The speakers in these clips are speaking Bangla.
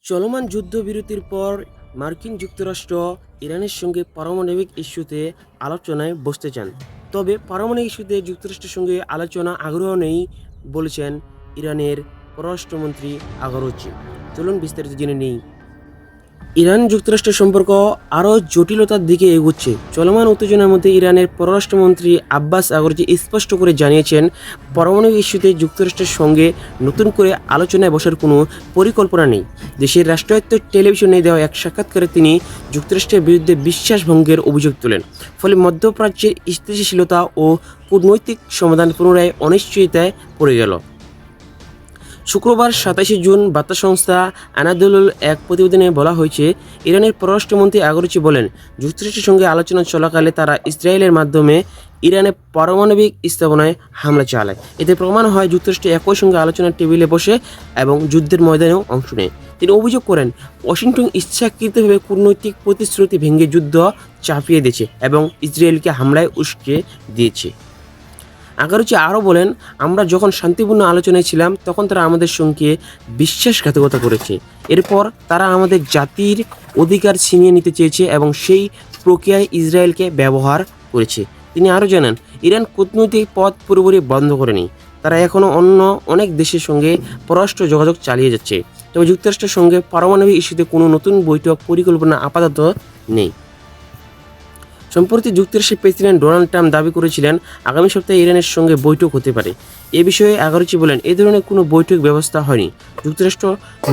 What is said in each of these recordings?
চলমান যুদ্ধবিরতির পর মার্কিন যুক্তরাষ্ট্র ইরানের সঙ্গে পারমাণবিক ইস্যুতে আলোচনায় বসতে চান। তবে পারমাণবিক ইস্যুতে যুক্তরাষ্ট্রের সঙ্গে আলোচনা আগ্রহ নেই বলেছেন ইরানের পররাষ্ট্রমন্ত্রী আগরচি। চলুন বিস্তারিত জেনে নেই। ইরান যুক্তরাষ্ট্রের সম্পর্ক আরও জটিলতার দিকে এগুচ্ছে। চলমান উত্তেজনার মধ্যে ইরানের পররাষ্ট্রমন্ত্রী আব্বাস আগরচি স্পষ্ট করে জানিয়েছেন, পারমাণবিক ইস্যুতে যুক্তরাষ্ট্রের সঙ্গে নতুন করে আলোচনায় বসার কোনো পরিকল্পনা নেই। দেশের রাষ্ট্রায়ত্ত টেলিভিশনে দেওয়া এক সাক্ষাৎকারে তিনি যুক্তরাষ্ট্রের বিরুদ্ধে বিশ্বাসভঙ্গের অভিযোগ তোলেন। ফলে মধ্যপ্রাচ্যের স্থিতিশীলতা ও কূটনৈতিক সমাধান পুনরায় অনিশ্চয়তায় পড়ে গেল। শুক্রবার ২৭ জুন বার্তা সংস্থা আনাদোলুর এক প্রতিবেদনে বলা হয়েছে, ইরানের পররাষ্ট্রমন্ত্রী আগরচি বলেন, যুক্তরাষ্ট্রের সঙ্গে আলোচনা চলাকালে তারা ইসরায়েলের মাধ্যমে ইরানের পারমাণবিক স্থাপনায় হামলা চালায়। এতে প্রমাণ হয় যুক্তরাষ্ট্র একই সঙ্গে আলোচনার টেবিলে বসে এবং যুদ্ধের ময়দানেও অংশ নেয়। তিনি অভিযোগ করেন, ওয়াশিংটন ইচ্ছাকৃতভাবে কূটনৈতিক প্রতিশ্রুতি ভেঙে যুদ্ধ চাপিয়ে দিয়েছে এবং ইসরায়েলকে হামলায় উস্কে দিয়েছে। আগরচি আরও বলেন, আমরা যখন শান্তিপূর্ণ আলোচনায় ছিলাম তখন তারা আমাদের সঙ্গে বিশ্বাসঘাতকতা করেছে। এরপর তারা আমাদের জাতির অধিকার ছিনিয়ে নিতে চেয়েছে এবং সেই প্রক্রিয়ায় ইসরায়েলকে ব্যবহার করেছে। তিনি আরও জানান, ইরান কূটনৈতিক পথ পুরোপুরি বন্ধ করেনি। তারা এখনও অন্য অনেক দেশের সঙ্গে পররাষ্ট্র যোগাযোগ চালিয়ে যাচ্ছে। তবে যুক্তরাষ্ট্রের সঙ্গে পারমাণবিক ইস্যুতে কোনো নতুন বৈঠক পরিকল্পনা আপাতত নেই। সম্প্রতি যুক্তরাষ্ট্রের প্রেসিডেন্ট ডোনাল্ড ট্রাম্প দাবি করেছিলেন, আগামী সপ্তাহে ইরানের সঙ্গে বৈঠক হতে পারে। এ বিষয়ে আগরচি বলেন, এ ধরনের কোনো বৈঠক ব্যবস্থা হয়নি। যুক্তরাষ্ট্র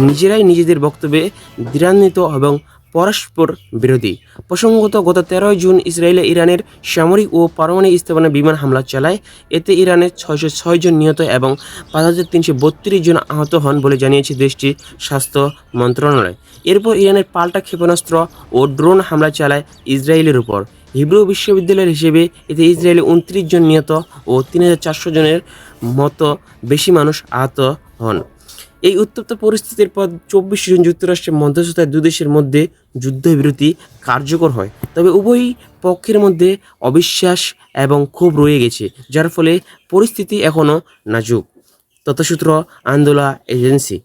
নিজেরাই নিজেদের বক্তব্যে দ্বিধান্বিত এবং পরস্পর বিরোধী। প্রসঙ্গত, গত ১৩ জুন ইসরায়েলে ইরানের সামরিক ও পারমাণবিক স্থাপনায় বিমান হামলা চালায়। এতে ইরানের ৬০৬ জন নিহত এবং ৫,৩৩২ জন আহত হন বলে জানিয়েছে দেশটির স্বাস্থ্য মন্ত্রণালয়। এরপর ইরানের পাল্টা ক্ষেপণাস্ত্র ও ড্রোন হামলা চালায় ইসরায়েলের উপর। হিব্রু বিশ্ববিদ্যালয়ের হিসেবে এতে ইসরায়েলে ২৯ জন নিহত ও ৩,৪০০ জনের মতো বেশি মানুষ আহত হন। এই উত্তপ্ত পরিস্থিতির পর ২৪ জুন যুক্তরাষ্ট্রের মধ্যস্থতায় দুদেশের মধ্যে যুদ্ধবিরতি কার্যকর হয়। তবে উভয় পক্ষের মধ্যে অবিশ্বাস এবং ক্ষোভ রয়ে গেছে, যার ফলে পরিস্থিতি এখনও নাজুক। তথ্যসূত্র আন্দোলা এজেন্সি।